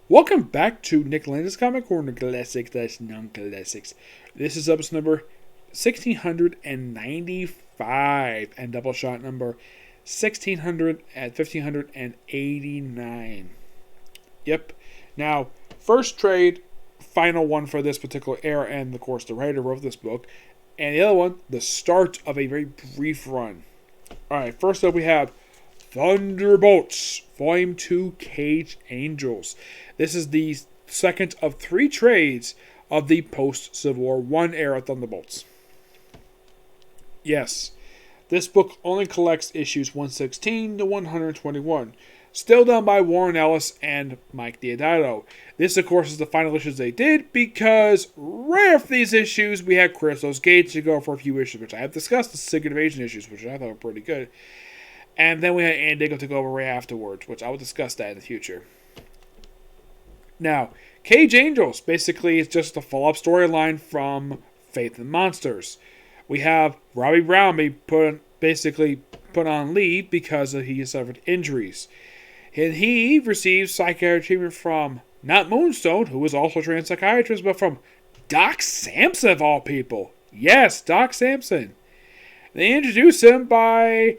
Welcome back to Nick Lenz's Comic Corner Classics / Non-Classics. This is episode number 1695 and Doubleshot number 1589. Yep. Now, first trade, final one for this particular era, and of course the writer wrote this book. And the other one, the start of a very brief run. Alright, first up we have Thunderbolts, Volume 2, Cage Angels. This is the second of three trades of the post-Civil War I era Thunderbolts. Yes, this book only collects issues 116 to 121. Still done by Warren Ellis and Mike Deodato. This, of course, is the final issues they did because right after these issues, we had Crystal's Gate to go for a few issues, which I have discussed, the Secret Invasion issues, which I thought were pretty good. And then we had Andigo to go over right afterwards, which I will discuss that in the future. Now, Cage Angels basically is just a follow-up storyline from Faith and Monsters. We have Robbie Brown be put on leave because he suffered injuries. And he received psychiatric treatment from not Moonstone, who was also a trained psychiatrist, but from Doc Samson of all people. Yes, Doc Samson. They introduce him by...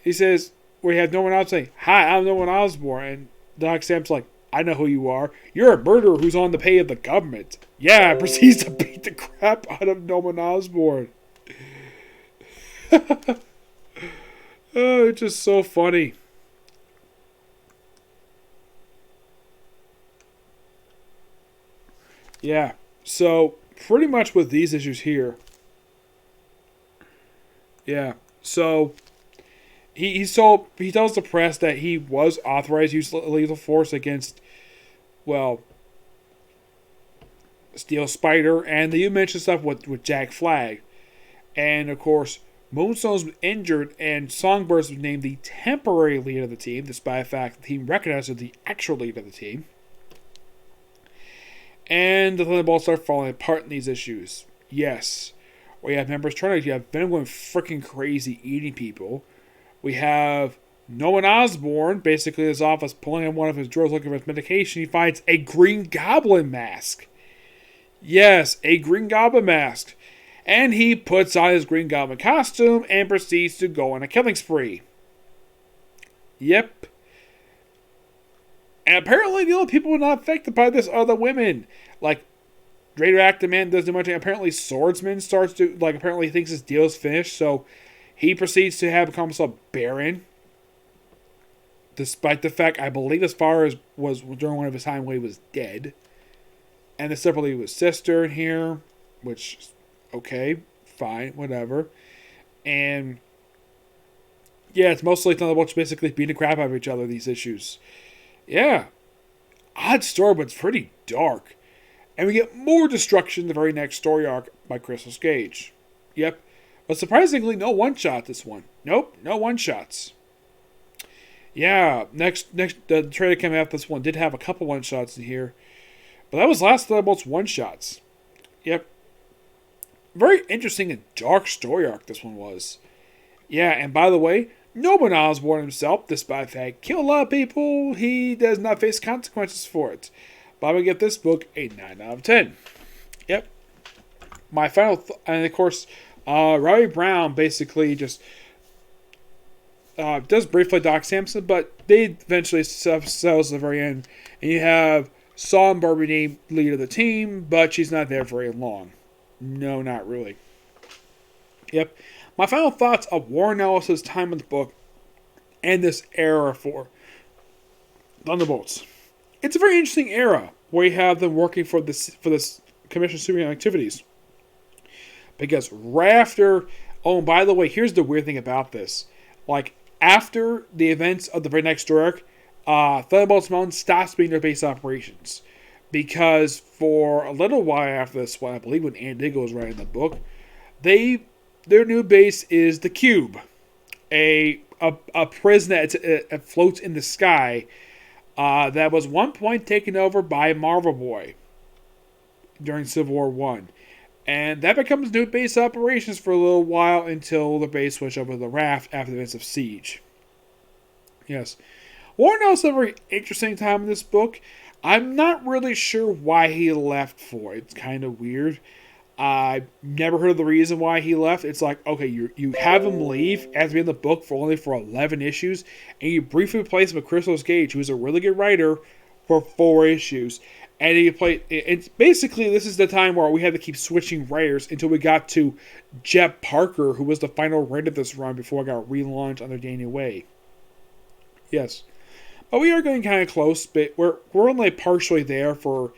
He says, we have Norman Osborn saying, "Hi, I'm Norman Osborn." And Doc Sam's like, "I know who you are. You're a murderer who's on the pay of the government." Yeah, proceeds to beat the crap out of Norman Osborn. Oh, it's just so funny. Yeah, so pretty much with these issues here. Yeah, so... He tells the press that he was authorized to use lethal force against, well, Steel Spider, and you mentioned stuff with Jack Flag. And, of course, Moonstone's injured, and Songbird was named the temporary leader of the team, despite the fact the team recognized as the actual leader of the team. And the Thunderbolts start falling apart in these issues. Yes. We have members trying to... You have Venom going freaking crazy, eating people. We have Norman Osborn, basically in his office, pulling in one of his drawers looking for his medication. He finds a Green Goblin mask. Yes, a Green Goblin mask. And he puts on his Green Goblin costume and proceeds to go on a killing spree. Yep. And apparently the only people not affected by this are the women. Like, Radioactive Man doesn't do much. Apparently Swordsman starts to, apparently he thinks his deal is finished, so... He proceeds to become himself Baron. Despite the fact, I believe as far as was during one of his time when he was dead. And then separately with sister in here. Which, okay, fine, whatever. And, yeah, it's mostly Thunderbolts basically beating the crap out of each other, these issues. Yeah. Odd story, but it's pretty dark. And we get more destruction in the very next story arc by Crystal's Gate. Yep. But surprisingly, no one-shot this one. Nope, no one-shots. Yeah, next the trailer came after this one did have a couple one-shots in here. But that was last Thunderbolts one-shots. Yep. Very interesting and dark story arc this one was. Yeah, and by the way, Norman Osborn himself, despite the fact killed a lot of people, he does not face consequences for it. But I'm going to give this book a 9 out of 10. Yep. My final... and of course... Robbie Brown basically just does briefly Doc Samson, but they eventually settles at the very end. And you have Songbird named leader of the team, but she's not there very long. No, not really. Yep. My final thoughts of Warren Ellis' time in the book and this era for Thunderbolts. It's a very interesting era where you have them working for this Commission of Superhuman Activities. Because right after... Oh, and by the way, here's the weird thing about this. After the events of the very next story arc, Thunderbolts Mountain stops being their base operations. Because for a little while after this one, I believe when Andigo was writing the book, their new base is the Cube. A prison that floats in the sky that was one point taken over by Marvel Boy during Civil War 1. And that becomes new base operations for a little while until the base switch over to the Raft after the events of Siege. Yes. Warren Ellis had a very interesting time in this book. I'm not really sure why he left for. It's kind of weird. I've never heard of the reason why he left. It's like, okay, you have him leave as in the book for only for 11 issues, and you briefly replace him with Christos Gage, who's a really good writer, for 4 issues. And he played. It's basically, this is the time where we had to keep switching writers until we got to Jeff Parker, who was the final writer of this run before it got relaunched under Daniel Way. Yes. But we are getting kind of close, but we're only partially there for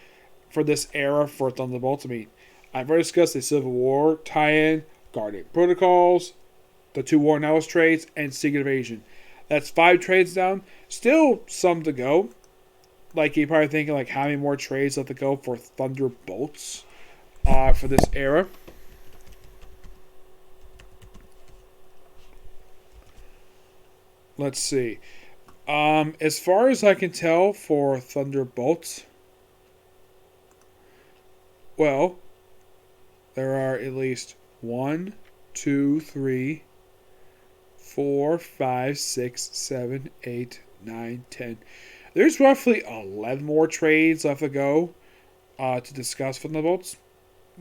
this era for Thunderbolts. I mean, I've already discussed the Civil War tie-in, Guardian Protocols, the 2 Warren Ellis trades, and Secret Invasion. That's 5 trades down. Still some to go. Like, you're probably thinking, like, how many more trades left to go for Thunderbolts for this era. Let's see. As far as I can tell for Thunderbolts, well, there are at least 1, 2, 3, 4, 5, 6, 7, 8, 9, 10. There's roughly 11 more trades left to go to discuss for Thunderbolts.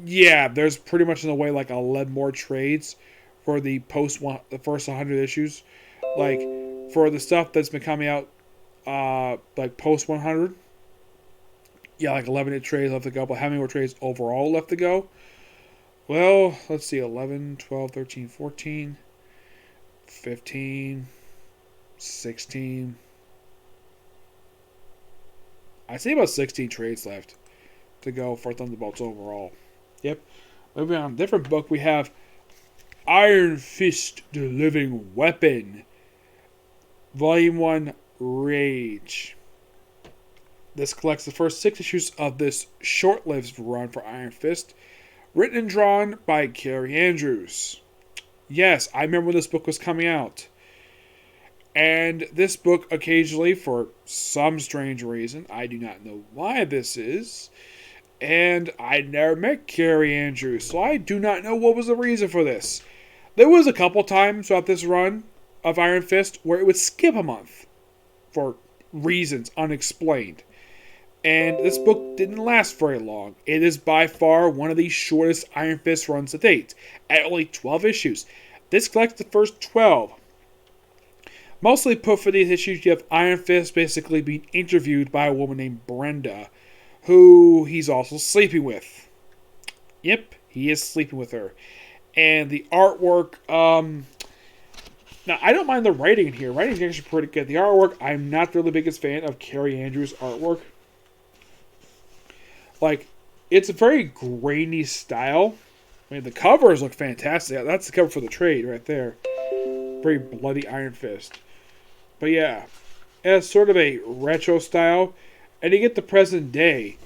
Yeah, there's pretty much in a way like 11 more trades for the first 100 issues. Like, for the stuff that's been coming out like post 100, yeah, like 11 trades left to go. But how many more trades overall left to go? Well, let's see, 11, 12, 13, 14, 15, 16. I'd say about 16 trades left to go for Thunderbolts overall. Yep. Moving on, different book, we have Iron Fist, the Living Weapon. Volume 1, Rage. This collects the first 6 issues of this short-lived run for Iron Fist, written and drawn by Carrie Andrews. Yes, I remember when this book was coming out. And this book occasionally, for some strange reason, I do not know why this is, and I never met Carrie Andrews, so I do not know what was the reason for this. There was a couple times throughout this run of Iron Fist where it would skip a month for reasons unexplained. And this book didn't last very long. It is by far one of the shortest Iron Fist runs to date, at only 12 issues. This collects the first 12. Mostly put for these issues, you have Iron Fist basically being interviewed by a woman named Brenda, who he's also sleeping with. Yep, he is sleeping with her. And the artwork, now I don't mind the writing in here. Writing is actually pretty good. The artwork, I'm not really the biggest fan of Carrie Andrews' artwork. Like, it's a very grainy style. I mean, the covers look fantastic. That's the cover for the trade right there. Very bloody Iron Fist. But yeah, it has sort of a retro style. And you get the present day.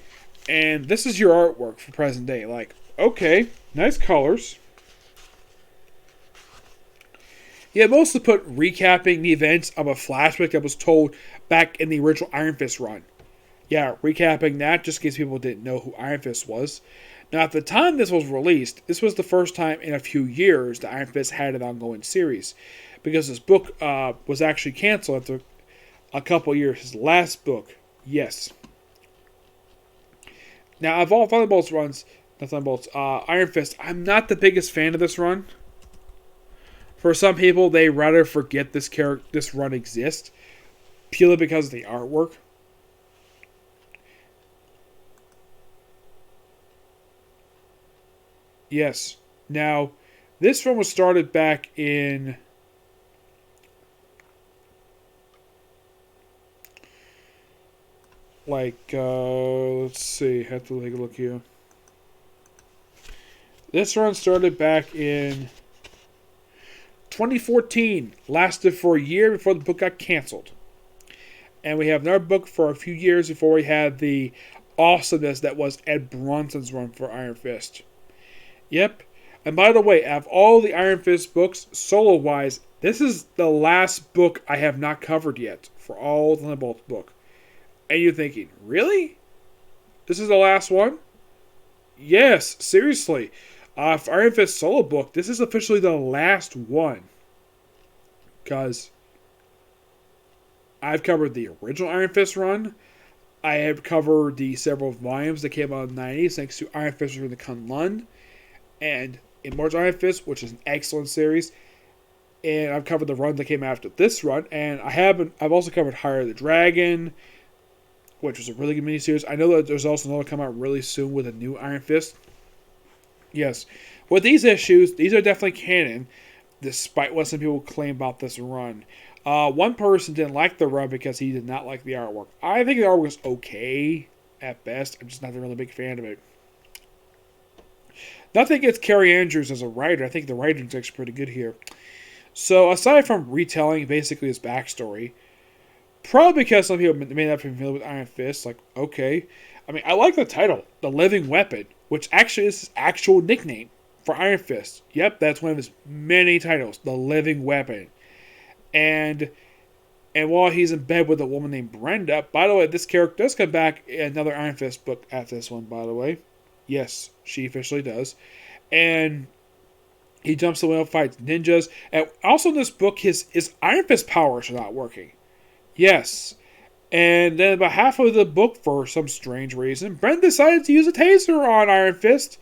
And this is your artwork for present day. Like, okay, nice colors. Yeah, mostly put recapping the events of a flashback that was told back in the original Iron Fist run. Yeah, recapping that just in case people didn't know who Iron Fist was. Now, at the time this was released, this was the first time in a few years that Iron Fist had an ongoing series. Because this book was actually canceled after a couple years. His last book, yes. Now, of all Thunderbolts runs, Iron Fist, I'm not the biggest fan of this run. For some people, they rather forget this run exists, purely because of the artwork. Yes. Now, this run was started back in let's see, have to take a look here. This run started back in 2014, lasted for a year before the book got canceled. And we have another book for a few years before we had the awesomeness that was Ed Bronson's run for Iron Fist. Yep. And by the way, out of all the Iron Fist books, solo-wise, this is the last book I have not covered yet for all the Thunderbolts book. And you're thinking, really? This is the last one? Yes, seriously. For Iron Fist solo book, this is officially the last one. Because I've covered the original Iron Fist run. I have covered the several volumes that came out in the 90s, thanks to Iron Fist from the Kunlun and Immortal Iron Fist, which is an excellent series. And I've covered the run that came after this run, and I've also covered Higher the Dragon, which was a really good miniseries. I know that there's also another come out really soon with a new Iron Fist. Yes, with these issues, these are definitely canon, despite what some people claim about this run. One person didn't like the run because he did not like the artwork. I think the artwork was okay at best. I'm just not a really big fan of it. Nothing against Carrie Andrews as a writer. I think the writing's actually pretty good here. So, aside from retelling basically his backstory, probably because some people may not be familiar with Iron Fist, like, okay. I mean, I like the title, The Living Weapon, which actually is his actual nickname for Iron Fist. Yep, that's one of his many titles, The Living Weapon. And while he's in bed with a woman named Brenda, by the way, this character does come back in another Iron Fist book after this one, by the way. Yes, she officially does. And he jumps away and fights ninjas. And also in this book, his Iron Fist powers are not working. Yes. And then about half of the book, for some strange reason, Brenda decided to use a taser on Iron Fist.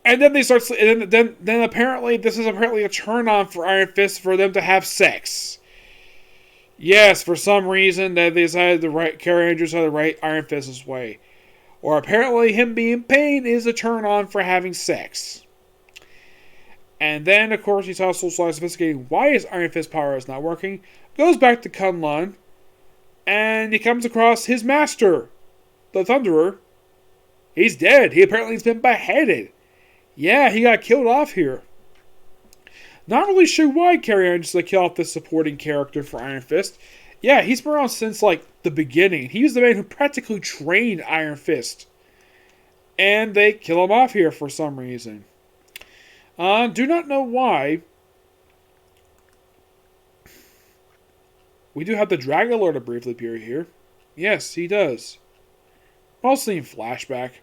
And then they start. And then apparently this is apparently a turn on for Iron Fist for them to have sex. Yes, for some reason that they decided to write Carrie Andrews had to write Iron Fist's way, or apparently him being in pain is a turn on for having sex. And then of course he's also investigating why his Iron Fist power is not working. Goes back to Kunlun, and he comes across his master, the Thunderer. He's dead. He apparently has been beheaded. Yeah, he got killed off here. Not really sure why Carrie Andrews killed off this supporting character for Iron Fist. Yeah, he's been around since, the beginning. He was the man who practically trained Iron Fist. And they kill him off here for some reason. Do not know why. We do have the Dragon Lord to briefly appear here. Yes, he does. Mostly in flashback.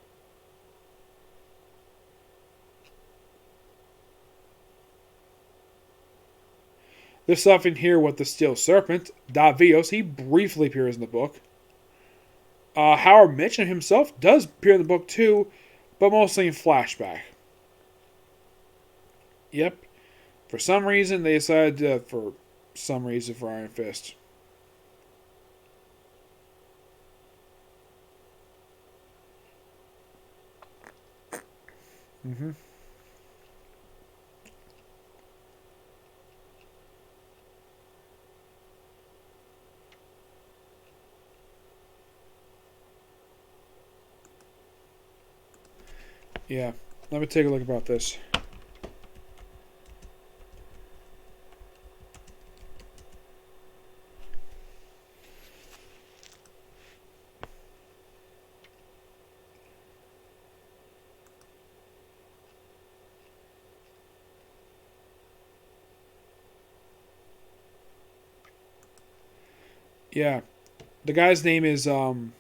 There's something here with the Steel Serpent, Davios. He briefly appears in the book. Howard Mitchum himself does appear in the book too, but mostly in flashback. Yep. For some reason, they decided for Iron Fist. Mm-hmm. Yeah, let me take a look about this. Yeah, the guy's name is Yati.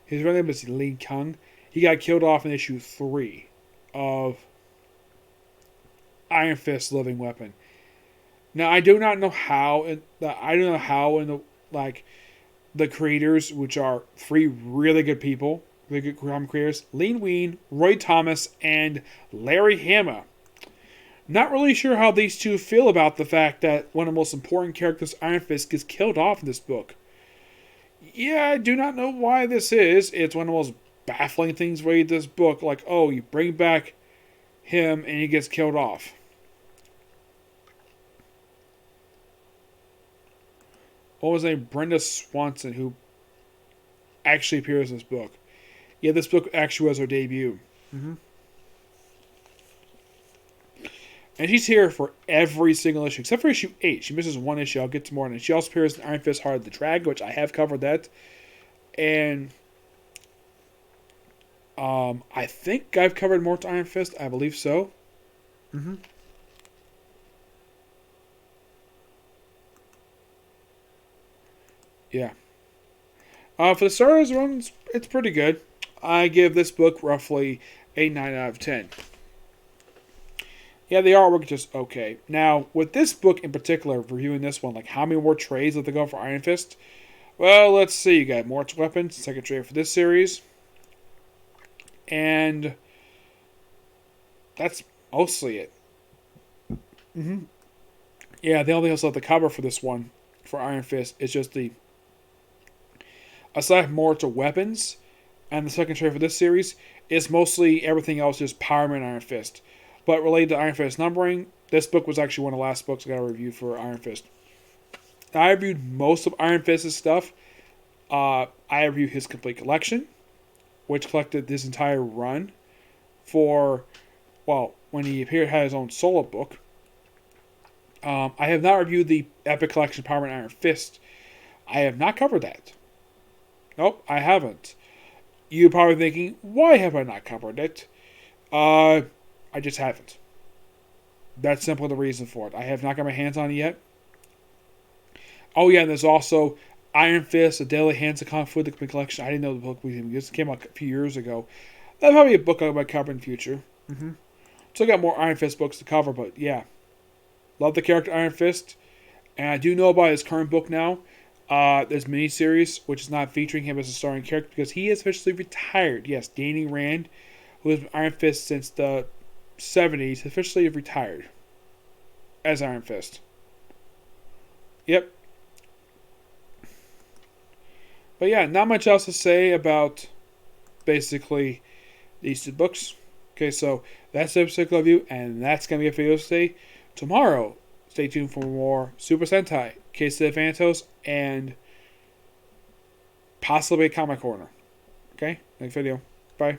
His real name is Li Kang. He got killed off in issue 3 of Iron Fist Living Weapon. Now I do not know how in the the creators, which are 3 really good people, really good comic creators, Lean Ween, Roy Thomas, and Larry Hama. Not really sure how these two feel about the fact that one of the most important characters, Iron Fist, gets killed off in this book. Yeah, I do not know why this is. It's one of the most baffling things read this book. You bring back him and he gets killed off. What was her name? Brenda Swanson, who actually appears in this book. Yeah, this book actually was her debut. Mm-hmm. And she's here for every single issue, except for issue 8. She misses one issue. I'll get to more on it. She also appears in Iron Fist Heart of the Dragon, which I have covered that. And I think I've covered more to Iron Fist. I believe so. Mm-hmm. Yeah. For the starters run, it's pretty good. I give this book roughly a 9 out of 10. Yeah, the artwork is just okay. Now, with this book in particular, reviewing this one, like how many more trades have they go for Iron Fist? Well, let's see. You got more weapons, second trade for this series. And that's mostly it. Yeah, they only also have the cover for this one, for Iron Fist. It's just the, aside from more to weapons, and the second trade for this series, it's mostly everything else is Power Man Iron Fist. But related to Iron Fist numbering, this book was actually one of the last books I got a review for Iron Fist. I reviewed most of Iron Fist's stuff. I reviewed his complete collection, which collected this entire run for, well, when he appeared, had his own solo book. I have not reviewed the Epic Collection Power Man Iron Fist. I have not covered that. Nope, I haven't. You're probably thinking, why have I not covered it? I just haven't. That's simply the reason for it. I have not got my hands on it yet. Oh yeah, and there's also Iron Fist, A Daily Hands of Kung Fu, the complete collection. I didn't know the book was even. This came out a few years ago. That'll probably be a book I might cover in the future. So I got more Iron Fist books to cover, but yeah. Love the character Iron Fist. And I do know about his current book now. There's a miniseries, which is not featuring him as a starring character because he is officially retired. Yes, Danny Rand, who has been Iron Fist since the 70s, officially retired as Iron Fist. Yep. But yeah, not much else to say about basically these two books. Okay, so that's the episode review, and that's going to be it for you today. Tomorrow, stay tuned for more Super Sentai, Case of the Phantos, and possibly a Comic Corner. Okay, next video. Bye.